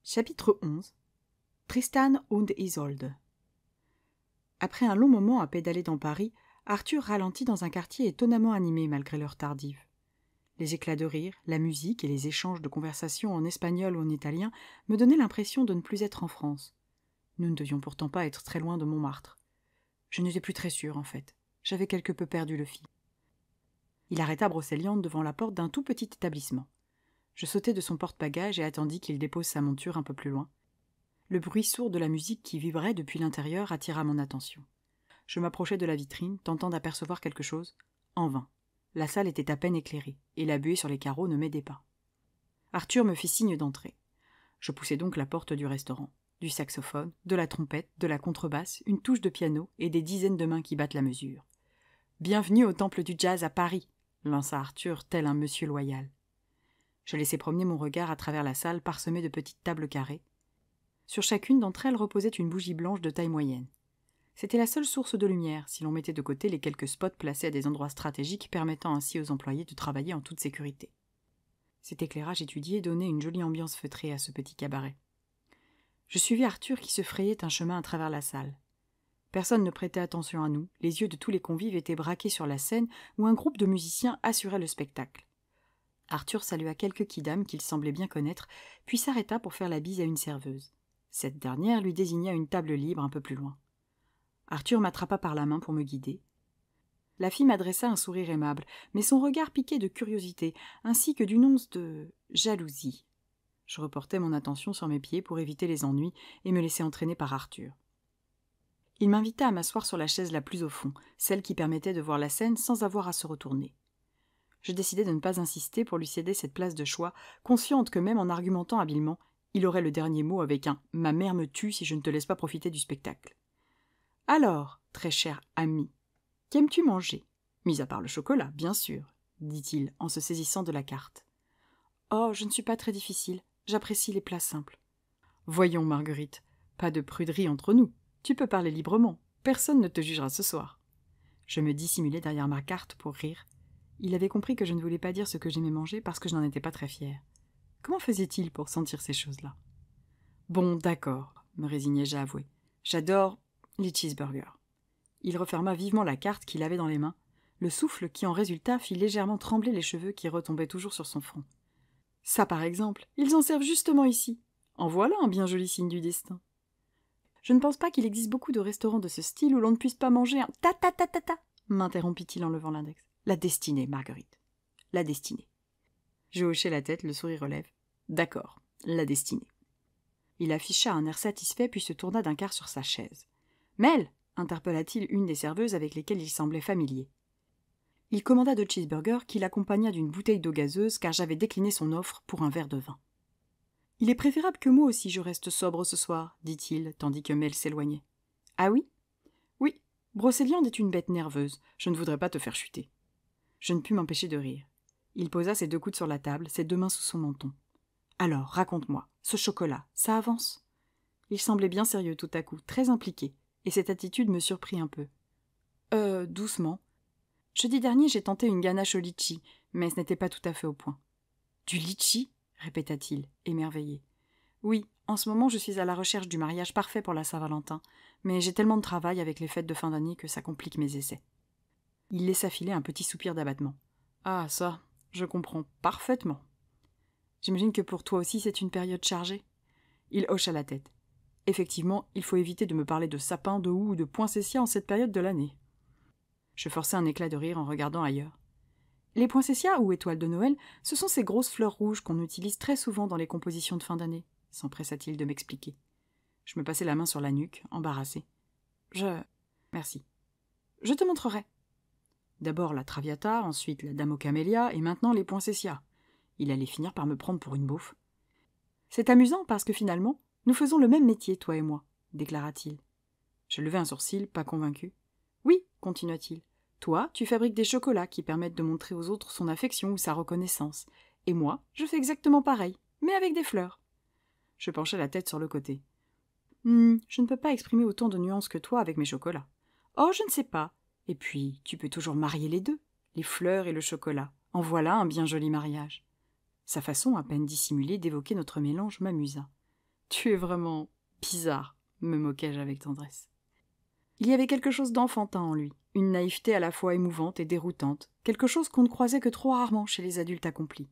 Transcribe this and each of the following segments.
Chapitre 11 Tristan und Isolde. Après un long moment à pédaler dans Paris, Arthur ralentit dans un quartier étonnamment animé malgré l'heure tardive. Les éclats de rire, la musique et les échanges de conversation en espagnol ou en italien me donnaient l'impression de ne plus être en France. Nous ne devions pourtant pas être très loin de Montmartre. Je n'étais plus très sûre, en fait. J'avais quelque peu perdu le fil. Il arrêta Brocéliande devant la porte d'un tout petit établissement. Je sautai de son porte-bagages et attendis qu'il dépose sa monture un peu plus loin. Le bruit sourd de la musique qui vibrait depuis l'intérieur attira mon attention. Je m'approchai de la vitrine, tentant d'apercevoir quelque chose. En vain. La salle était à peine éclairée, et la buée sur les carreaux ne m'aidait pas. Arthur me fit signe d'entrer. Je poussai donc la porte du restaurant. Du saxophone, de la trompette, de la contrebasse, une touche de piano et des dizaines de mains qui battent la mesure. « Bienvenue au temple du jazz à Paris !» lança Arthur tel un monsieur loyal. Je laissai promener mon regard à travers la salle parsemée de petites tables carrées. Sur chacune d'entre elles reposait une bougie blanche de taille moyenne. C'était la seule source de lumière, si l'on mettait de côté les quelques spots placés à des endroits stratégiques permettant ainsi aux employés de travailler en toute sécurité. Cet éclairage étudié donnait une jolie ambiance feutrée à ce petit cabaret. Je suivis Arthur qui se frayait un chemin à travers la salle. Personne ne prêtait attention à nous, les yeux de tous les convives étaient braqués sur la scène où un groupe de musiciens assurait le spectacle. Arthur salua quelques quidams qu'il semblait bien connaître, puis s'arrêta pour faire la bise à une serveuse. Cette dernière lui désigna une table libre un peu plus loin. Arthur m'attrapa par la main pour me guider. La fille m'adressa un sourire aimable, mais son regard piquait de curiosité, ainsi que d'une once de jalousie. Je reportai mon attention sur mes pieds pour éviter les ennuis et me laisser entraîner par Arthur. Il m'invita à m'asseoir sur la chaise la plus au fond, celle qui permettait de voir la scène sans avoir à se retourner. Je décidai de ne pas insister pour lui céder cette place de choix, consciente que même en argumentant habilement, il aurait le dernier mot avec un « ma mère me tue si je ne te laisse pas profiter du spectacle ». « Alors, très cher ami, qu'aimes-tu manger ? Mis à part le chocolat, bien sûr, » dit-il en se saisissant de la carte. « Oh, je ne suis pas très difficile, j'apprécie les plats simples. »« Voyons, Marguerite, pas de pruderie entre nous, tu peux parler librement, personne ne te jugera ce soir. » Je me dissimulai derrière ma carte pour rire. Il avait compris que je ne voulais pas dire ce que j'aimais manger parce que je n'en étais pas très fière. Comment faisait-il pour sentir ces choses-là ? Bon, d'accord, me résignai-je à avouer. J'adore les cheeseburgers. Il referma vivement la carte qu'il avait dans les mains, le souffle qui en résulta fit légèrement trembler les cheveux qui retombaient toujours sur son front. Ça, par exemple, ils en servent justement ici. En voilà un bien joli signe du destin. Je ne pense pas qu'il existe beaucoup de restaurants de ce style où l'on ne puisse pas manger un ta-ta-ta-ta-ta, m'interrompit-il en levant l'index. La destinée, Marguerite. La destinée. Je hochai la tête, le sourire aux lèvres. D'accord, la destinée. Il afficha un air satisfait puis se tourna d'un quart sur sa chaise. Mel, interpella-t-il une des serveuses avec lesquelles il semblait familier. Il commanda deux cheeseburgers qu'il accompagna d'une bouteille d'eau gazeuse car j'avais décliné son offre pour un verre de vin. Il est préférable que moi aussi je reste sobre ce soir, dit-il, tandis que Mel s'éloignait. Ah oui ? Oui, Brocéliande est une bête nerveuse, je ne voudrais pas te faire chuter. Je ne pus m'empêcher de rire. Il posa ses deux coudes sur la table, ses deux mains sous son menton. Alors, raconte-moi, ce chocolat, ça avance ? Il semblait bien sérieux tout à coup, très impliqué, et cette attitude me surprit un peu. Doucement. Jeudi dernier, j'ai tenté une ganache au litchi, mais ce n'était pas tout à fait au point. Du litchi ? Répéta-t-il, émerveillé. Oui, en ce moment je suis à la recherche du mariage parfait pour la Saint-Valentin, mais j'ai tellement de travail avec les fêtes de fin d'année que ça complique mes essais. Il laissa filer un petit soupir d'abattement. Ah, ça, je comprends parfaitement. J'imagine que pour toi aussi c'est une période chargée. Il hocha la tête. Effectivement, il faut éviter de me parler de sapin, de houx ou de poinsettias en cette période de l'année. Je forçai un éclat de rire en regardant ailleurs. Les poinsettias ou étoiles de Noël, ce sont ces grosses fleurs rouges qu'on utilise très souvent dans les compositions de fin d'année, s'empressa-t-il de m'expliquer. Je me passai la main sur la nuque, embarrassé. Merci. Je te montrerai. D'abord la Traviata, ensuite la Dame aux camélias, et maintenant les poinsettias. Il allait finir par me prendre pour une beauf. C'est amusant parce que finalement, nous faisons le même métier, toi et moi, déclara-t-il. Je levai un sourcil, pas convaincu. Oui, continua-t-il. Toi, tu fabriques des chocolats qui permettent de montrer aux autres son affection ou sa reconnaissance. Et moi, je fais exactement pareil, mais avec des fleurs. Je penchai la tête sur le côté. Je ne peux pas exprimer autant de nuances que toi avec mes chocolats. Oh, je ne sais pas. Et puis, tu peux toujours marier les deux, les fleurs et le chocolat. En voilà un bien joli mariage. Sa façon à peine dissimulée d'évoquer notre mélange m'amusa. Tu es vraiment bizarre, me moquai-je avec tendresse. Il y avait quelque chose d'enfantin en lui, une naïveté à la fois émouvante et déroutante, quelque chose qu'on ne croisait que trop rarement chez les adultes accomplis.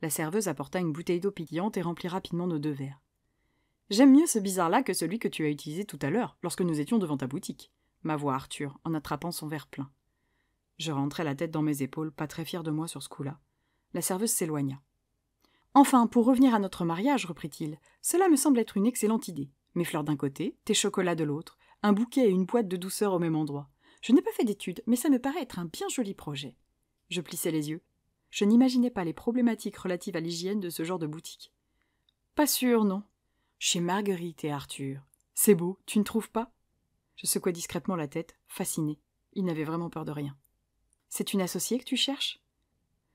La serveuse apporta une bouteille d'eau pétillante et remplit rapidement nos 2 verres. « J'aime mieux ce bizarre-là que celui que tu as utilisé tout à l'heure, lorsque nous étions devant ta boutique, » m'avoua Arthur, en attrapant son verre plein. Je rentrai la tête dans mes épaules, pas très fier de moi sur ce coup-là. La serveuse s'éloigna. « Enfin, pour revenir à notre mariage, reprit-il, cela me semble être une excellente idée. Mes fleurs d'un côté, tes chocolats de l'autre, un bouquet et une boîte de douceur au même endroit. Je n'ai pas fait d'études, mais ça me paraît être un bien joli projet. » Je plissai les yeux. Je n'imaginais pas les problématiques relatives à l'hygiène de ce genre de boutique. « Pas sûr, non. Chez Marguerite et Arthur. C'est beau, tu ne trouves pas ?» Je secouai discrètement la tête, fasciné. Il n'avait vraiment peur de rien. « C'est une associée que tu cherches ?»«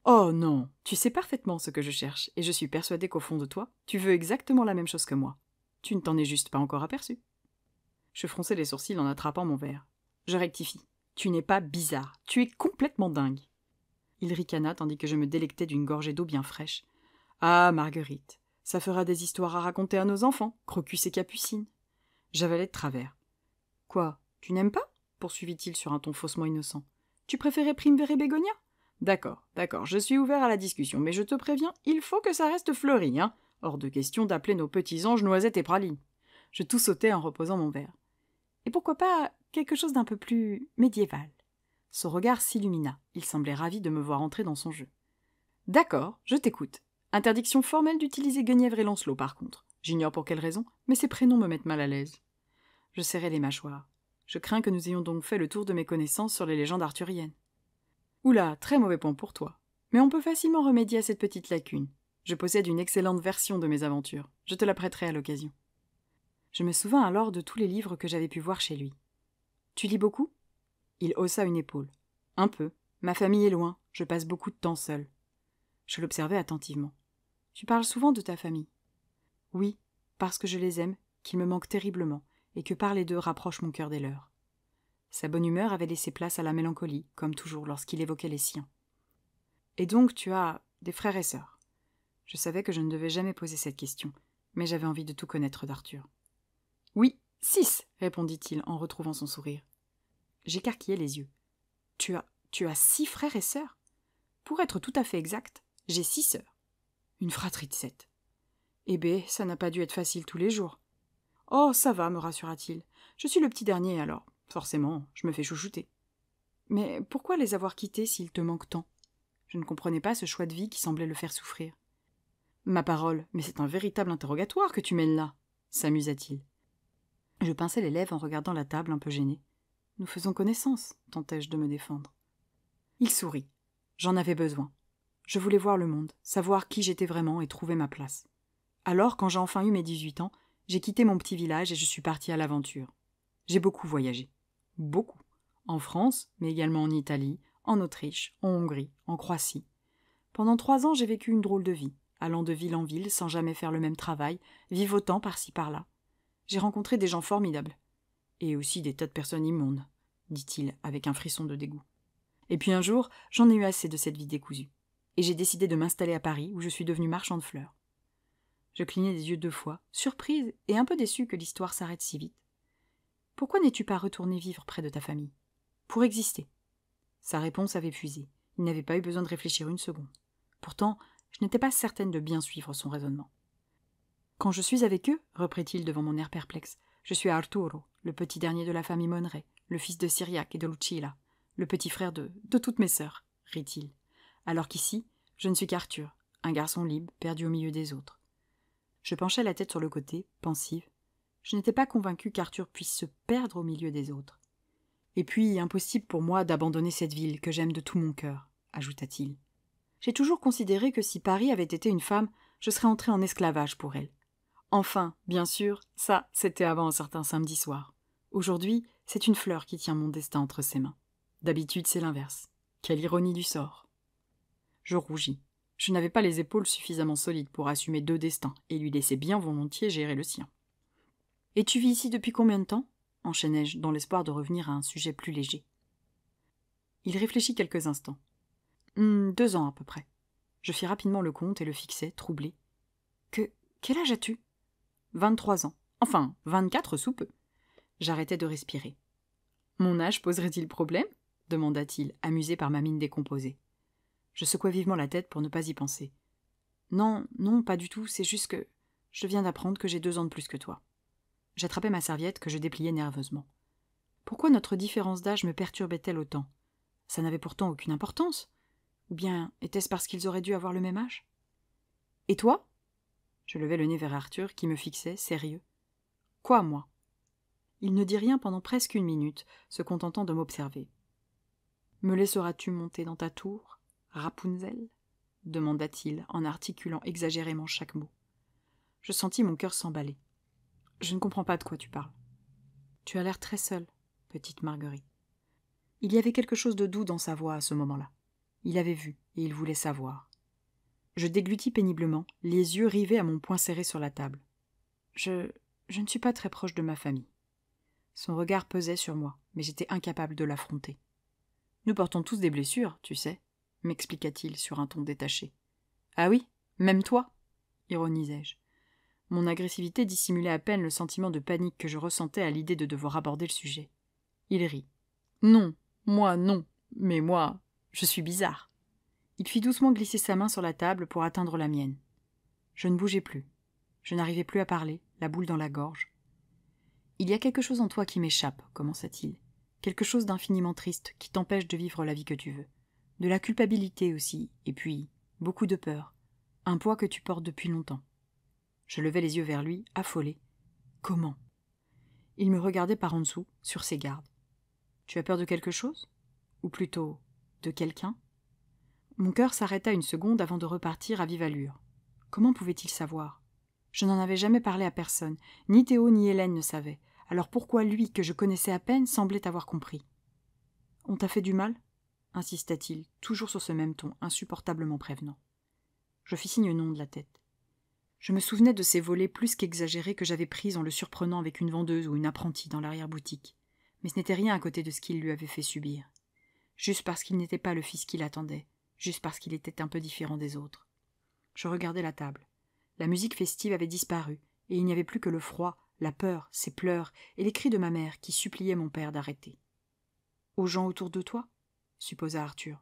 Oh non, tu sais parfaitement ce que je cherche, et je suis persuadée qu'au fond de toi, tu veux exactement la même chose que moi. Tu ne t'en es juste pas encore aperçu. » Je fronçai les sourcils en attrapant mon verre. Je rectifie. « Tu n'es pas bizarre, tu es complètement dingue. » Il ricana tandis que je me délectais d'une gorgée d'eau bien fraîche. « Ah, Marguerite, ça fera des histoires à raconter à nos enfants, Crocus et Capucine. » J'avalai de travers. « Quoi, tu n'aimes pas ?» poursuivit-il sur un ton faussement innocent. « Tu préférais Primevère et Bégonia ? D'accord, je suis ouvert à la discussion, mais je te préviens, il faut que ça reste fleuri, hein. Hors de question d'appeler nos petits anges noisettes et pralines. » Je tout sautai en reposant mon verre. « Et pourquoi pas quelque chose d'un peu plus médiéval ?» Son regard s'illumina. Il semblait ravi de me voir entrer dans son jeu. « D'accord, je t'écoute. Interdiction formelle d'utiliser Guenièvre et Lancelot, par contre. J'ignore pour quelle raison, mais ces prénoms me mettent mal à l'aise. » Je serrai les mâchoires. Je crains que nous ayons donc fait le tour de mes connaissances sur les légendes arthuriennes. Oula, très mauvais point pour toi. Mais on peut facilement remédier à cette petite lacune. Je possède une excellente version de mes aventures. Je te la prêterai à l'occasion. Je me souvins alors de tous les livres que j'avais pu voir chez lui. « Tu lis beaucoup ?» Il haussa une épaule. « Un peu. Ma famille est loin. Je passe beaucoup de temps seul. » Je l'observai attentivement. « Tu parles souvent de ta famille ?»« Oui, parce que je les aime, qu'ils me manquent terriblement, et que parler d'eux rapproche mon cœur des leurs. » Sa bonne humeur avait laissé place à la mélancolie, comme toujours lorsqu'il évoquait les siens. « Et donc tu as des frères et sœurs ?» Je savais que je ne devais jamais poser cette question, mais j'avais envie de tout connaître d'Arthur. « Oui, 6, répondit-il en retrouvant son sourire. J'écarquillai les yeux. « Tu as 6 frères et sœurs ? Pour être tout à fait exact, j'ai 6 sœurs. Une fratrie de 7. Eh bien, ça n'a pas dû être facile tous les jours. »« Oh, ça va, me rassura-t-il. Je suis le petit dernier, alors. Forcément, je me fais chouchouter. » « Mais pourquoi les avoir quittés s'ils te manquent tant ? » Je ne comprenais pas ce choix de vie qui semblait le faire souffrir. « Ma parole, mais c'est un véritable interrogatoire que tu mènes là, » s'amusa-t-il. Je pinçai les lèvres en regardant la table un peu gênée. « Nous faisons connaissance, » tentai-je de me défendre. Il sourit. J'en avais besoin. Je voulais voir le monde, savoir qui j'étais vraiment et trouver ma place. Alors, quand j'ai enfin eu mes 18 ans, j'ai quitté mon petit village et je suis partie à l'aventure. J'ai beaucoup voyagé. Beaucoup. En France, mais également en Italie, en Autriche, en Hongrie, en Croatie. Pendant 3 ans, j'ai vécu une drôle de vie, allant de ville en ville sans jamais faire le même travail, vivotant par-ci par-là. J'ai rencontré des gens formidables. Et aussi des tas de personnes immondes, dit-il avec un frisson de dégoût. Et puis un jour, j'en ai eu assez de cette vie décousue. Et j'ai décidé de m'installer à Paris, où je suis devenue marchand de fleurs. Je clignai des yeux 2 fois, surprise et un peu déçue que l'histoire s'arrête si vite. Pourquoi n'es-tu pas retournée vivre près de ta famille ? Pour exister. Sa réponse avait fusé. Il n'avait pas eu besoin de réfléchir une seconde. Pourtant, je n'étais pas certaine de bien suivre son raisonnement. Quand je suis avec eux, reprit-il devant mon air perplexe, je suis Arturo, le petit dernier de la famille Monneray, le fils de Syriac et de Lucilla, le petit frère de toutes mes sœurs, rit-il. Alors qu'ici, je ne suis qu'Arthur, un garçon libre, perdu au milieu des autres. Je penchai la tête sur le côté, pensive. Je n'étais pas convaincue qu'Arthur puisse se perdre au milieu des autres. Et puis, impossible pour moi d'abandonner cette ville que j'aime de tout mon cœur, ajouta-t-il. J'ai toujours considéré que si Paris avait été une femme, je serais entré en esclavage pour elle. Enfin, bien sûr, ça, c'était avant un certain samedi soir. Aujourd'hui, c'est une fleur qui tient mon destin entre ses mains. D'habitude, c'est l'inverse. Quelle ironie du sort. Je rougis. Je n'avais pas les épaules suffisamment solides pour assumer 2 destins et lui laisser bien volontiers gérer le sien. « Et tu vis ici depuis combien de temps ?» enchaînai-je, dans l'espoir de revenir à un sujet plus léger. Il réfléchit quelques instants. 2 ans à peu près. Je fis rapidement le compte et le fixai, troublé. « Quel âge as-tu » 23 ans. Enfin, 24 sous peu. » J'arrêtai de respirer. « Mon âge poserait-il problème ?» demanda-t-il, amusé par ma mine décomposée. Je secouai vivement la tête pour ne pas y penser. « Non, non, pas du tout, c'est juste que je viens d'apprendre que j'ai 2 ans de plus que toi. » J'attrapai ma serviette que je dépliai nerveusement. Pourquoi notre différence d'âge me perturbait-elle autant? Ça n'avait pourtant aucune importance. Ou bien était-ce parce qu'ils auraient dû avoir le même âge? « Et toi ?» Je levai le nez vers Arthur, qui me fixait, sérieux. « Quoi, moi ?» Il ne dit rien pendant presque 1 minute, se contentant de m'observer. « Me laisseras-tu monter dans ta tour, Rapunzel ?» demanda-t-il, en articulant exagérément chaque mot. Je sentis mon cœur s'emballer. « Je ne comprends pas de quoi tu parles. »« Tu as l'air très seule, petite Marguerite. » Il y avait quelque chose de doux dans sa voix à ce moment-là. Il avait vu, et il voulait savoir. Je déglutis péniblement, les yeux rivés à mon poing serré sur la table. Je ne suis pas très proche de ma famille. Son regard pesait sur moi, mais j'étais incapable de l'affronter. « Nous portons tous des blessures, tu sais, » m'expliqua-t-il sur un ton détaché. « Ah oui, même toi ?» ironisai-je. Mon agressivité dissimulait à peine le sentiment de panique que je ressentais à l'idée de devoir aborder le sujet. Il rit. « Non, moi non, mais moi, je suis bizarre. » Il fit doucement glisser sa main sur la table pour atteindre la mienne. Je ne bougeais plus. Je n'arrivais plus à parler, la boule dans la gorge. « Il y a quelque chose en toi qui m'échappe, » commença-t-il. « Quelque chose d'infiniment triste qui t'empêche de vivre la vie que tu veux. De la culpabilité aussi, et puis beaucoup de peur. Un poids que tu portes depuis longtemps. » Je levai les yeux vers lui, affolé. « Comment ?» Il me regardait par en dessous, sur ses gardes. « Tu as peur de quelque chose ? Ou plutôt, de quelqu'un ?» Mon cœur s'arrêta 1 seconde avant de repartir à vive allure. Comment pouvait-il savoir? Je n'en avais jamais parlé à personne. Ni Théo ni Hélène ne savaient. Alors pourquoi lui, que je connaissais à peine, semblait avoir compris? « On t'a fait du mal ?» insista-t-il, toujours sur ce même ton, insupportablement prévenant. Je fis signe non de la tête. Je me souvenais de ces volets plus qu'exagérés que j'avais pris en le surprenant avec une vendeuse ou une apprentie dans l'arrière-boutique. Mais ce n'était rien à côté de ce qu'il lui avait fait subir. Juste parce qu'il n'était pas le fils qu'il attendait, juste parce qu'il était un peu différent des autres. Je regardais la table. La musique festive avait disparu, et il n'y avait plus que le froid, la peur, ses pleurs et les cris de ma mère qui suppliaient mon père d'arrêter. « Aux gens autour de toi ?» supposa Arthur.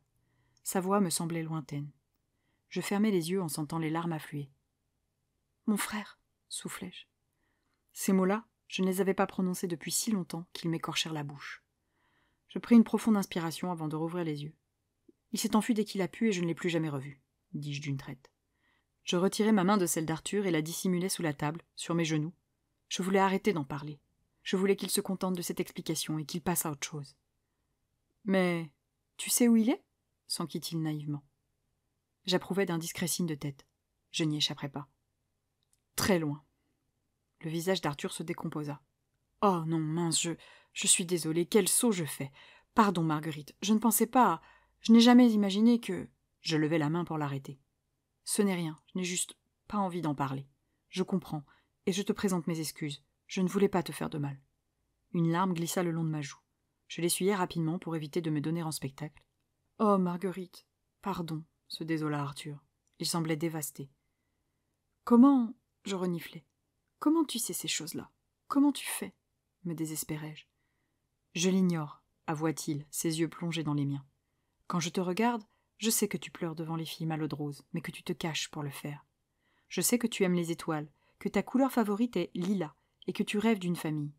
Sa voix me semblait lointaine. Je fermai les yeux en sentant les larmes affluer. « Mon frère !» soufflai-je. Ces mots-là, je ne les avais pas prononcés depuis si longtemps qu'ils m'écorchèrent la bouche. Je pris une profonde inspiration avant de rouvrir les yeux. « Il s'est enfui dès qu'il a pu et je ne l'ai plus jamais revu, » dis-je d'une traite. Je retirai ma main de celle d'Arthur et la dissimulai sous la table, sur mes genoux. Je voulais arrêter d'en parler. Je voulais qu'il se contente de cette explication et qu'il passe à autre chose. « Mais tu sais où il est ?» s'enquit-il naïvement. J'approuvai d'un discret signe de tête. Je n'y échapperai pas. « Très loin. » Le visage d'Arthur se décomposa. « Oh non, mince, je suis désolée, quel saut je fais. Pardon, Marguerite, je ne pensais pas... Je n'ai jamais imaginé que... » Je levai la main pour l'arrêter. « Ce n'est rien, je n'ai juste pas envie d'en parler. Je comprends, et je te présente mes excuses. Je ne voulais pas te faire de mal. » Une larme glissa le long de ma joue. Je l'essuyai rapidement pour éviter de me donner en spectacle. « Oh, Marguerite, pardon, » se désola Arthur. Il semblait dévasté. « Comment... » je reniflai. « Comment tu sais ces choses-là? Comment tu fais ?» me désespérai-je. « Je l'ignore, » avoua-t-il, ses yeux plongés dans les miens. « Quand je te regarde, je sais que tu pleures devant les filles malodroses, mais que tu te caches pour le faire. Je sais que tu aimes les étoiles, que ta couleur favorite est lilas, et que tu rêves d'une famille.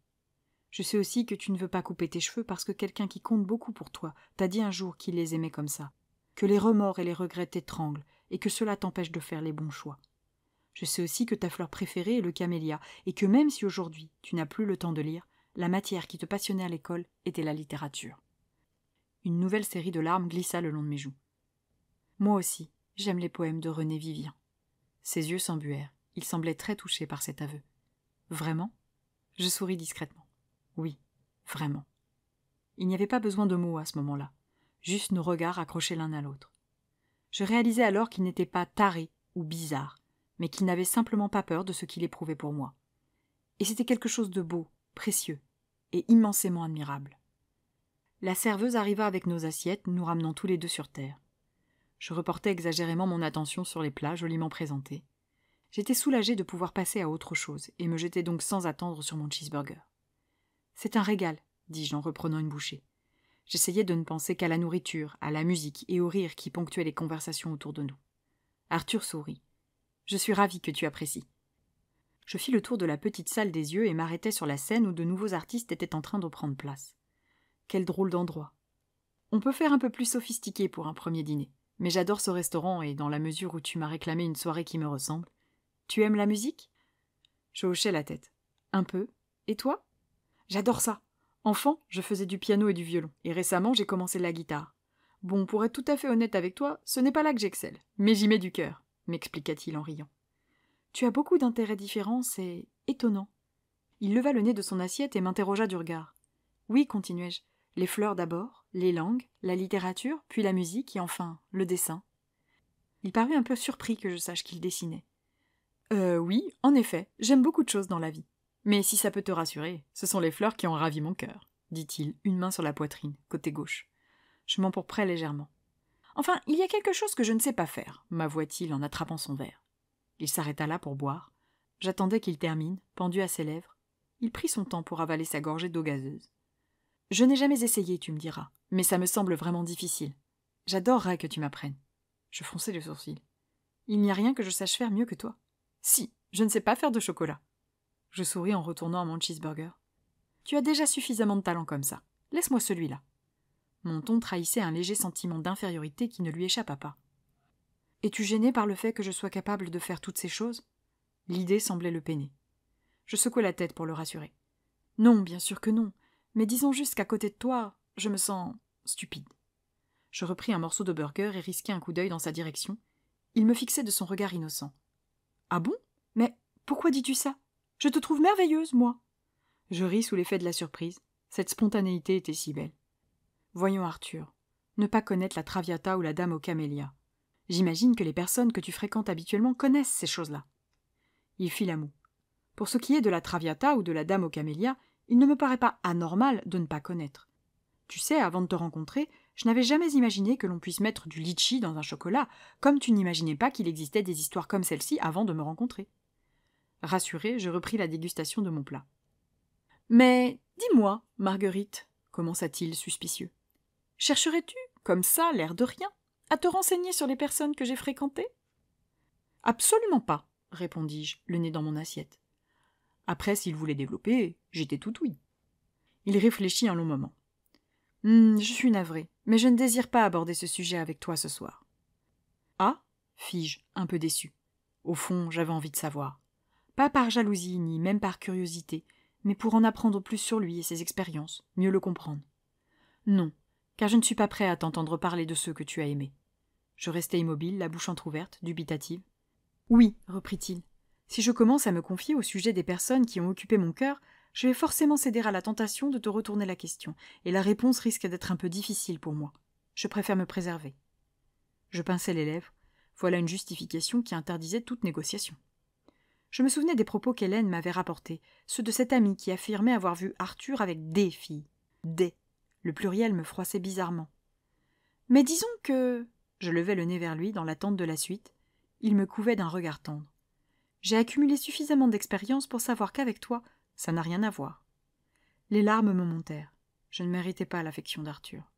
Je sais aussi que tu ne veux pas couper tes cheveux parce que quelqu'un qui compte beaucoup pour toi t'a dit un jour qu'il les aimait comme ça, que les remords et les regrets t'étranglent, et que cela t'empêche de faire les bons choix. Je sais aussi que ta fleur préférée est le camélia, et que même si aujourd'hui tu n'as plus le temps de lire, la matière qui te passionnait à l'école était la littérature. » Une nouvelle série de larmes glissa le long de mes joues. « Moi aussi, j'aime les poèmes de René Vivien. » Ses yeux s'embuèrent. Il semblait très touché par cet aveu. « Vraiment ?» Je souris discrètement. « Oui, vraiment. » Il n'y avait pas besoin de mots à ce moment-là, juste nos regards accrochés l'un à l'autre. Je réalisais alors qu'il n'était pas taré ou bizarre, mais qu'il n'avait simplement pas peur de ce qu'il éprouvait pour moi. Et c'était quelque chose de beau, précieux et immensément admirable. La serveuse arriva avec nos assiettes, nous ramenant tous les deux sur terre. Je reportai exagérément mon attention sur les plats joliment présentés. J'étais soulagée de pouvoir passer à autre chose, et me jetai donc sans attendre sur mon cheeseburger. « C'est un régal, » dis-je en reprenant une bouchée. J'essayais de ne penser qu'à la nourriture, à la musique et au rire qui ponctuaient les conversations autour de nous. Arthur sourit. « Je suis ravie que tu apprécies. » Je fis le tour de la petite salle des yeux et m'arrêtai sur la scène où de nouveaux artistes étaient en train de prendre place. Quel drôle d'endroit. On peut faire un peu plus sophistiqué pour un premier dîner, mais j'adore ce restaurant et dans la mesure où tu m'as réclamé une soirée qui me ressemble. Tu aimes la musique ? Je hochai la tête. Un peu. Et toi ? J'adore ça. Enfant, je faisais du piano et du violon, et récemment j'ai commencé la guitare. Bon, pour être tout à fait honnête avec toi, ce n'est pas là que j'excelle, mais j'y mets du cœur, m'expliqua-t-il en riant. Tu as beaucoup d'intérêts différents, c'est étonnant. Il leva le nez de son assiette et m'interrogea du regard. Oui, continuai-je, les fleurs d'abord, les langues, la littérature, puis la musique et enfin le dessin. Il parut un peu surpris que je sache qu'il dessinait. Oui, en effet, j'aime beaucoup de choses dans la vie. Mais si ça peut te rassurer, ce sont les fleurs qui ont ravi mon cœur, dit-il, une main sur la poitrine, côté gauche. Je m'empourprai légèrement. Enfin, il y a quelque chose que je ne sais pas faire, m'avoua-t-il en attrapant son verre. Il s'arrêta là pour boire. J'attendais qu'il termine, pendu à ses lèvres. Il prit son temps pour avaler sa gorgée d'eau gazeuse. Je n'ai jamais essayé, tu me diras, mais ça me semble vraiment difficile. J'adorerais que tu m'apprennes. Je fronçai le sourcil. Il n'y a rien que je sache faire mieux que toi. Si, je ne sais pas faire de chocolat. Je souris en retournant à mon cheeseburger. Tu as déjà suffisamment de talent comme ça. Laisse-moi celui-là. Mon ton trahissait un léger sentiment d'infériorité qui ne lui échappa pas. Es-tu gêné par le fait que je sois capable de faire toutes ces choses ? L'idée semblait le peiner. Je secouai la tête pour le rassurer. Non, bien sûr que non, mais disons juste qu'à côté de toi, je me sens stupide. Je repris un morceau de burger et risquai un coup d'œil dans sa direction. Il me fixait de son regard innocent. Ah bon ? Mais pourquoi dis-tu ça ? Je te trouve merveilleuse, moi. Je ris sous l'effet de la surprise. Cette spontanéité était si belle. Voyons, Arthur, ne pas connaître la Traviata ou la Dame aux camélias. J'imagine que les personnes que tu fréquentes habituellement connaissent ces choses-là. Il fit la moue. Pour ce qui est de la Traviata ou de la Dame aux camélias, il ne me paraît pas anormal de ne pas connaître. Tu sais, avant de te rencontrer, je n'avais jamais imaginé que l'on puisse mettre du litchi dans un chocolat, comme tu n'imaginais pas qu'il existait des histoires comme celle-ci avant de me rencontrer. Rassuré, je repris la dégustation de mon plat. « Mais, dis-moi, Marguerite, commença-t-il suspicieux, chercherais-tu, comme ça, l'air de rien, à te renseigner sur les personnes que j'ai fréquentées ? » « Absolument pas, répondis-je, le nez dans mon assiette. Après, s'il voulait développer, j'étais tout ouïe. Il réfléchit un long moment. « Je suis navré, mais je ne désire pas aborder ce sujet avec toi ce soir. »« Ah » fis-je, un peu déçu. Au fond, j'avais envie de savoir. Pas par jalousie, ni même par curiosité, mais pour en apprendre plus sur lui et ses expériences, mieux le comprendre. Non, car je ne suis pas prêt à t'entendre parler de ceux que tu as aimés. Je restai immobile, la bouche entr'ouverte, dubitative. Oui, reprit-il, si je commence à me confier au sujet des personnes qui ont occupé mon cœur, je vais forcément céder à la tentation de te retourner la question, et la réponse risque d'être un peu difficile pour moi. Je préfère me préserver. Je pinçai les lèvres. Voilà une justification qui interdisait toute négociation. Je me souvenais des propos qu'Hélène m'avait rapportés, ceux de cet ami qui affirmait avoir vu Arthur avec des filles. Des. Le pluriel me froissait bizarrement. Mais disons que... Je levai le nez vers lui dans l'attente de la suite. Il me couvait d'un regard tendre. J'ai accumulé suffisamment d'expérience pour savoir qu'avec toi, ça n'a rien à voir. Les larmes me montèrent. Je ne méritais pas l'affection d'Arthur.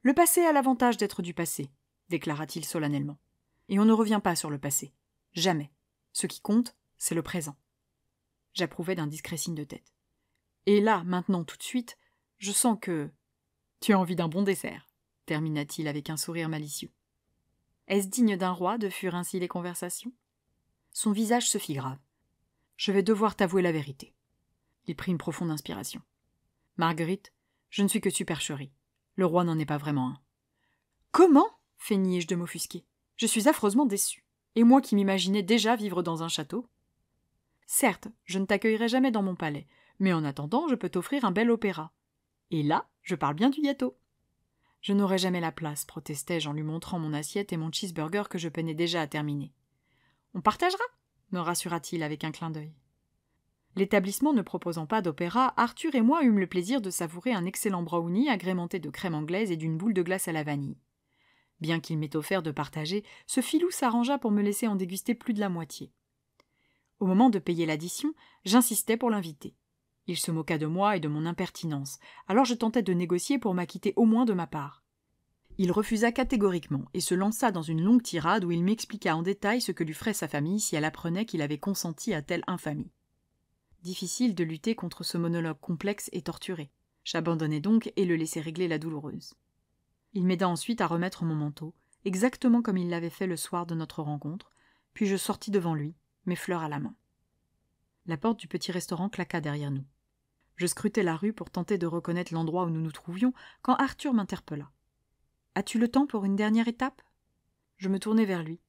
Le passé a l'avantage d'être du passé, déclara-t-il solennellement. Et on ne revient pas sur le passé. Jamais. Ce qui compte, c'est le présent. J'approuvai d'un discret signe de tête. Et là, maintenant, tout de suite, je sens que... Tu as envie d'un bon dessert, termina-t-il avec un sourire malicieux. Est-ce digne d'un roi de fuir ainsi les conversations ? Son visage se fit grave. Je vais devoir t'avouer la vérité. Il prit une profonde inspiration. Marguerite, je ne suis que supercherie. Le roi n'en est pas vraiment un. Comment ? Feignis-je de m'offusquer. Je suis affreusement déçu. Et moi qui m'imaginais déjà vivre dans un château ? Certes, je ne t'accueillerai jamais dans mon palais, mais en attendant, je peux t'offrir un bel opéra. Et là, je parle bien du gâteau. Je n'aurai jamais la place, protestai-je en lui montrant mon assiette et mon cheeseburger que je peinais déjà à terminer. On partagera, me rassura-t-il avec un clin d'œil. L'établissement ne proposant pas d'opéra, Arthur et moi eûmes le plaisir de savourer un excellent brownie agrémenté de crème anglaise et d'une boule de glace à la vanille. Bien qu'il m'ait offert de partager, ce filou s'arrangea pour me laisser en déguster plus de la moitié. Au moment de payer l'addition, j'insistais pour l'inviter. Il se moqua de moi et de mon impertinence, alors je tentais de négocier pour m'acquitter au moins de ma part. Il refusa catégoriquement et se lança dans une longue tirade où il m'expliqua en détail ce que lui ferait sa famille si elle apprenait qu'il avait consenti à telle infamie. Difficile de lutter contre ce monologue complexe et torturé. J'abandonnai donc et le laissai régler la douloureuse. Il m'aida ensuite à remettre mon manteau, exactement comme il l'avait fait le soir de notre rencontre, puis je sortis devant lui, mes fleurs à la main. La porte du petit restaurant claqua derrière nous. Je scrutais la rue pour tenter de reconnaître l'endroit où nous nous trouvions, quand Arthur m'interpella. « As-tu le temps pour une dernière étape ?» Je me tournai vers lui.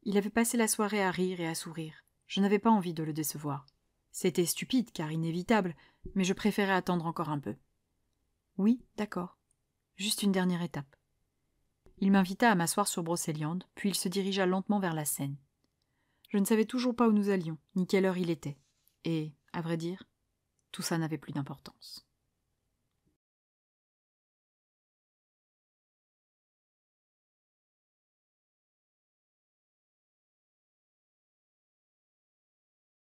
Il avait passé la soirée à rire et à sourire. Je n'avais pas envie de le décevoir. C'était stupide, car inévitable, mais je préférais attendre encore un peu. « Oui, d'accord. Juste une dernière étape. » Il m'invita à m'asseoir sur Brocéliande, puis il se dirigea lentement vers la Seine. Je ne savais toujours pas où nous allions, ni quelle heure il était. Et, à vrai dire, tout ça n'avait plus d'importance.